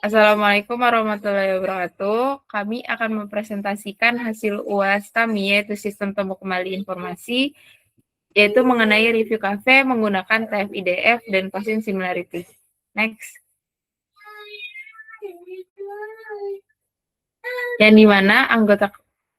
Assalamualaikum warahmatullahi wabarakatuh. Kami akan mempresentasikan hasil UAS kami, yaitu Sistem Temu Kembali Informasi, yaitu mengenai review cafe menggunakan TF-IDF dan Gaussian Similarity. Next. Yang dimana anggota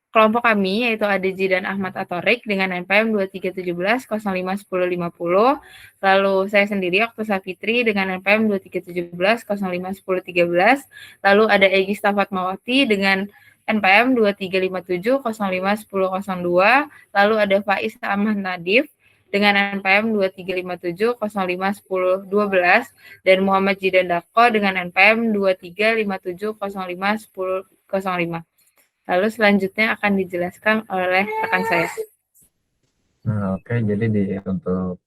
kelompok kami yaitu Adeji dan Ahmad Atorik dengan NPM 2317 051050, lalu saya sendiri Okta Safitri dengan NPM 2317 051013, lalu ada Egy Stafatmawati dengan NPM 2357 051002, lalu ada Faiz Ahmad Nadif dengan NPM 2357 051012 dan Muhammad Jidan Dako dengan NPM 2357 051005. Lalu selanjutnya akan dijelaskan oleh rekan saya. Oke, jadi untuk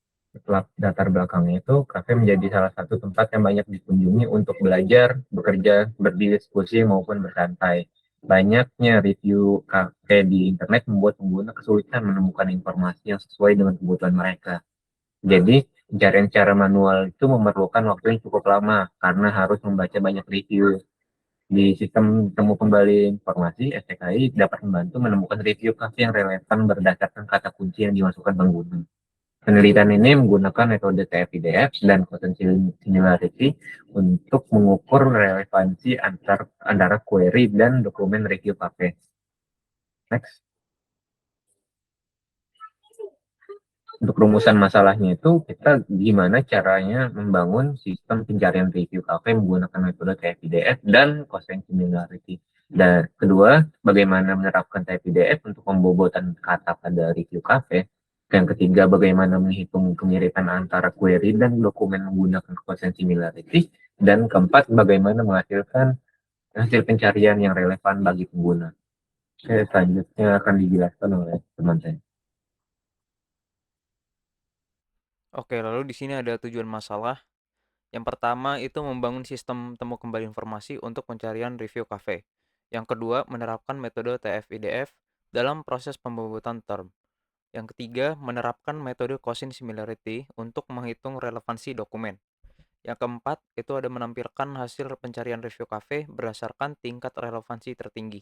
latar belakangnya itu, kafe menjadi salah satu tempat yang banyak dikunjungi untuk belajar, bekerja, berdiskusi, maupun bersantai. Banyaknya review kafe di internet membuat pengguna kesulitan menemukan informasi yang sesuai dengan kebutuhan mereka. Jadi, pencarian secara manual itu memerlukan waktu yang cukup lama karena harus membaca banyak review. Di sistem temu kembali informasi, STKI dapat membantu menemukan review kafe yang relevan berdasarkan kata kunci yang dimasukkan pengguna. Penelitian ini menggunakan metode TF-IDF dan potential similarity untuk mengukur relevansi antara query dan dokumen review kafe. Next. Untuk rumusan masalahnya itu, kita gimana caranya membangun sistem pencarian review kafe menggunakan metode TF-IDF dan Gaussian similarity. Dan kedua, bagaimana menerapkan TF-IDF untuk pembobotan kata pada review kafe. Yang ketiga, bagaimana menghitung kemiripan antara query dan dokumen menggunakan Gaussian similarity. Dan keempat, bagaimana menghasilkan hasil pencarian yang relevan bagi pengguna. Oke, selanjutnya akan dijelaskan oleh teman saya. Oke, lalu di sini ada tujuan masalah. Yang pertama itu membangun sistem temu kembali informasi untuk pencarian review cafe. Yang kedua, menerapkan metode TF-IDF dalam proses pembobotan term. Yang ketiga, menerapkan metode Gaussian similarity untuk menghitung relevansi dokumen. Yang keempat, itu ada menampilkan hasil pencarian review cafe berdasarkan tingkat relevansi tertinggi.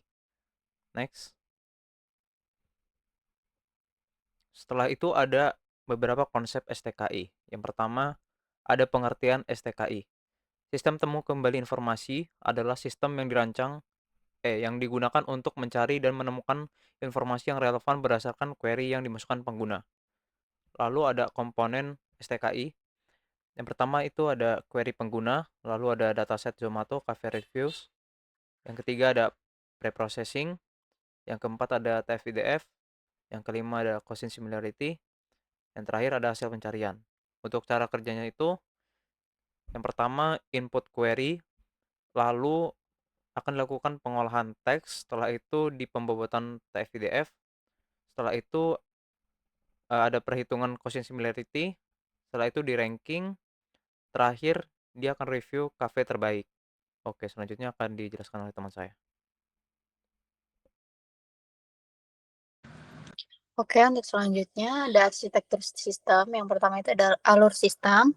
Next. Setelah itu ada beberapa konsep STKI. Yang pertama, ada pengertian STKI. Sistem temu kembali informasi adalah sistem yang digunakan untuk mencari dan menemukan informasi yang relevan berdasarkan query yang dimasukkan pengguna. Lalu ada komponen STKI. Yang pertama itu ada query pengguna, lalu ada dataset Zomato Cafe Reviews. Yang ketiga ada preprocessing. Yang keempat ada TF-IDF. Yang kelima ada Gaussian similarity. Yang terakhir ada hasil pencarian. Untuk cara kerjanya itu, yang pertama input query, lalu akan dilakukan pengolahan teks, setelah itu di pembobotan TF-IDF, setelah itu ada perhitungan Gaussian similarity, setelah itu di ranking, terakhir dia akan review cafe terbaik. Oke, selanjutnya akan dijelaskan oleh teman saya. Oke, untuk selanjutnya ada arsitektur sistem. Yang pertama itu ada alur sistem.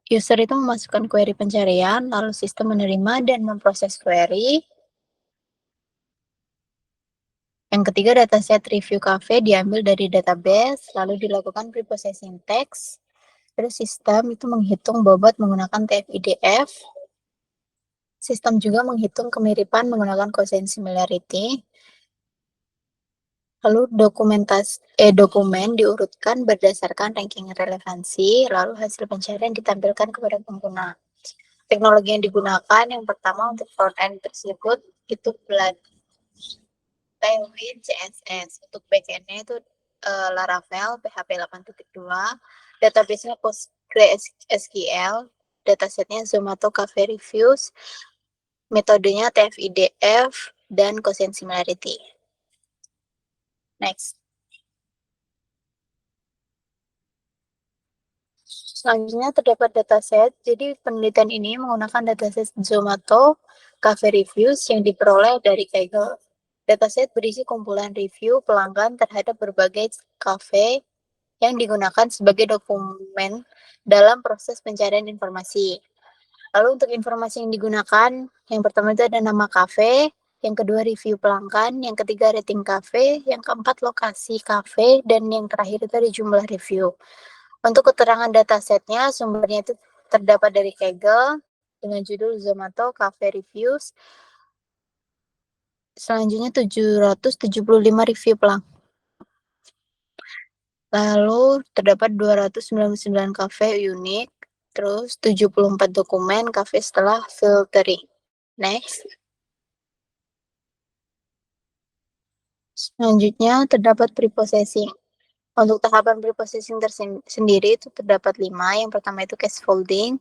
User itu memasukkan query pencarian, lalu sistem menerima dan memproses query. Yang ketiga, dataset review cafe diambil dari database, lalu dilakukan preprocessing text. Terus sistem itu menghitung bobot menggunakan TF-IDF. Sistem juga menghitung kemiripan menggunakan Gaussian similarity. Lalu dokumen diurutkan berdasarkan ranking relevansi, lalu hasil pencarian ditampilkan kepada pengguna. Teknologi yang digunakan yang pertama untuk front-end tersebut itu Tailwind CSS. Untuk back-end-nya itu Laravel PHP 8.2, database-nya PostgreSQL, datasetnya Zomato Cafe Reviews, metodenya TF-IDF, dan Gaussian similarity. Next. Selanjutnya terdapat dataset. Jadi penelitian ini menggunakan dataset Zomato Cafe Reviews yang diperoleh dari Kaggle. Dataset berisi kumpulan review pelanggan terhadap berbagai cafe yang digunakan sebagai dokumen dalam proses pencarian informasi. Lalu untuk informasi yang digunakan, yang pertama itu ada nama kafe, yang kedua review pelanggan, yang ketiga rating kafe, yang keempat lokasi kafe, dan yang terakhir itu ada jumlah review. Untuk keterangan datasetnya, sumbernya itu terdapat dari Kaggle dengan judul Zomato Cafe Reviews. Selanjutnya 775 review pelanggan. Lalu terdapat 299 kafe unik, terus 74 dokumen kafe setelah filtering. Next. Selanjutnya terdapat preprocessing. Untuk tahapan preprocessing sendiri itu terdapat 5. Yang pertama itu case folding,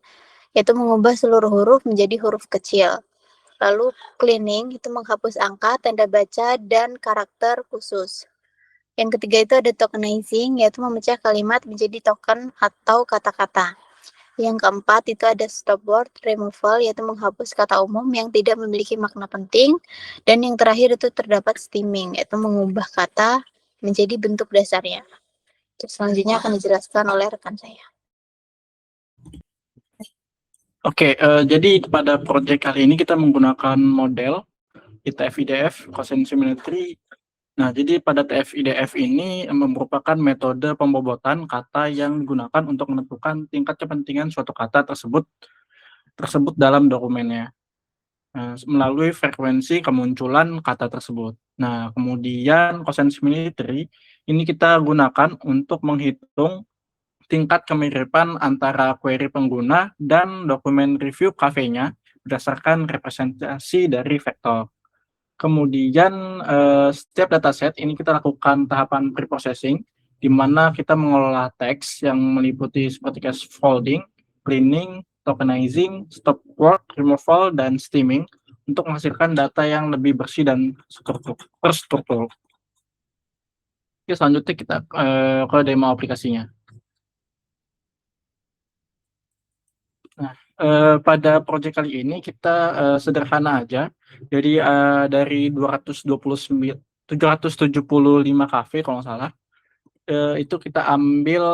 yaitu mengubah seluruh huruf menjadi huruf kecil. Lalu cleaning itu menghapus angka, tanda baca, dan karakter khusus. Yang ketiga itu ada tokenizing, yaitu memecah kalimat menjadi token atau kata-kata. Yang keempat itu ada stop word removal, yaitu menghapus kata umum yang tidak memiliki makna penting. Dan yang terakhir itu terdapat stemming, yaitu mengubah kata menjadi bentuk dasarnya. Terus selanjutnya akan dijelaskan oleh rekan saya. Oke, jadi pada proyek kali ini kita menggunakan model TF-IDF, Gaussian Symmetry. Nah, jadi pada TF-IDF ini merupakan metode pembobotan kata yang digunakan untuk menentukan tingkat kepentingan suatu kata tersebut dalam dokumennya. Melalui frekuensi kemunculan kata tersebut. Nah, kemudian Gaussian Symmetry ini kita gunakan untuk menghitung tingkat kemiripan antara query pengguna dan dokumen review kafenya berdasarkan representasi dari vektor. Kemudian setiap dataset ini kita lakukan tahapan preprocessing, di mana kita mengelola teks yang meliputi seperti case folding, cleaning, tokenizing, stop word removal, dan stemming untuk menghasilkan data yang lebih bersih dan terstruktur. Oke, selanjutnya kita ke demo aplikasinya. Nah, pada proyek kali ini kita sederhana aja. Jadi dari 775 kafe kalau nggak salah, itu kita ambil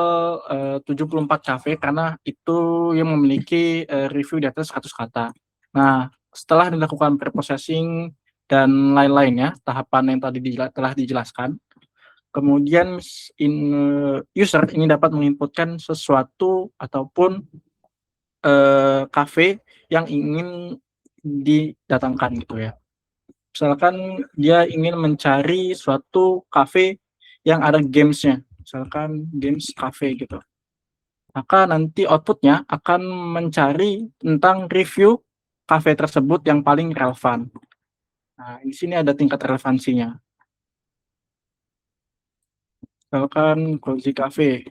74 kafe karena itu yang memiliki review di atas 100 kata. Nah, setelah dilakukan preprocessing dan lain-lainnya, tahapan yang tadi telah dijelaskan, kemudian user ini dapat menginputkan sesuatu ataupun kafe yang ingin didatangkan gitu ya. Misalkan dia ingin mencari suatu kafe yang ada gamesnya, misalkan games cafe gitu. Maka nanti outputnya akan mencari tentang review kafe tersebut yang paling relevan. Nah, di sini ada tingkat relevansinya. Misalkan Cozy Cafe.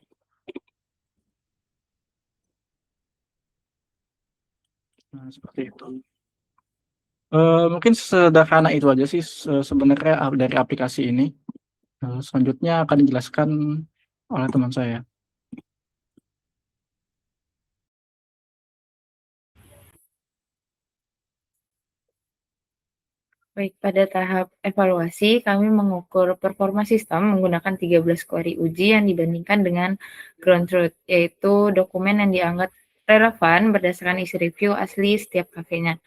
Nah, seperti itu. Mungkin sederhana itu aja sih sebenarnya dari aplikasi ini. Selanjutnya akan dijelaskan oleh teman saya. Baik, pada tahap evaluasi, kami mengukur performa sistem menggunakan 13 query uji yang dibandingkan dengan ground truth, yaitu dokumen yang dianggap relevan berdasarkan isi review asli setiap kafenya.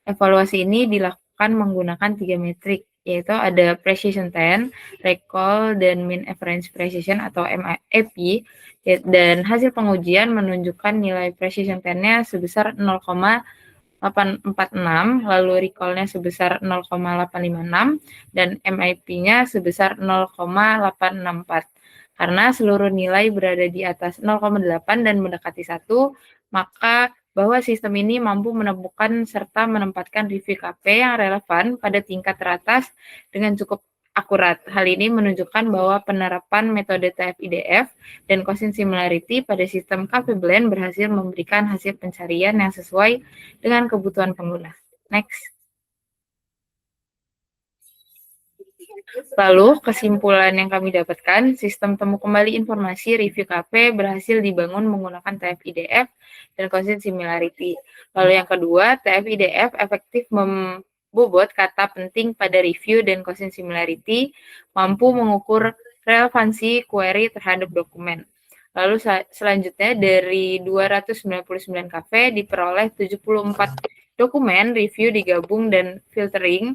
Evaluasi ini dilakukan menggunakan 3 metrik, yaitu ada precision 10, recall, dan mean average precision atau MAP, dan hasil pengujian menunjukkan nilai precision 10-nya sebesar 0,846, lalu recall-nya sebesar 0,856, dan MIP-nya sebesar 0,864. Karena seluruh nilai berada di atas 0,8 dan mendekati 1, maka bahwa sistem ini mampu menemukan serta menempatkan review KP yang relevan pada tingkat teratas dengan cukup akurat. Hal ini menunjukkan bahwa penerapan metode TF-IDF dan Gaussian Similarity pada sistem Cafe Blend berhasil memberikan hasil pencarian yang sesuai dengan kebutuhan pengguna. Next. Lalu, kesimpulan yang kami dapatkan, sistem temu kembali informasi review KP berhasil dibangun menggunakan TF-IDF dan Gaussian Similarity. Lalu yang kedua, TF-IDF efektif membobot kata penting pada review dan Gaussian Similarity, mampu mengukur relevansi query terhadap dokumen. Lalu selanjutnya dari 299 kafe diperoleh 74 dokumen review digabung dan filtering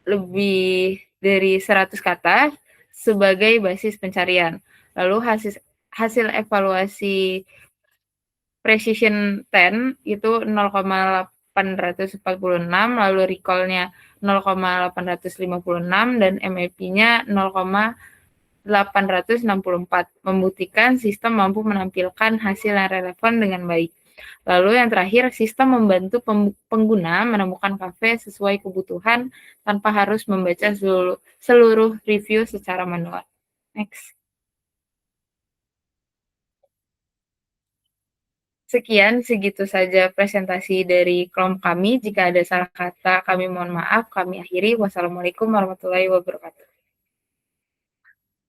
lebih dari 100 kata sebagai basis pencarian. Lalu hasil evaluasi precision 10 itu 0,846, lalu recall-nya 0,856 dan MAP-nya 0,864, membuktikan sistem mampu menampilkan hasil yang relevan dengan baik. Lalu yang terakhir, sistem membantu pengguna menemukan kafe sesuai kebutuhan tanpa harus membaca seluruh review secara manual. Next. Sekian, segitu saja presentasi dari kelompok kami. Jika ada salah kata, kami mohon maaf. Kami akhiri. Wassalamualaikum warahmatullahi wabarakatuh.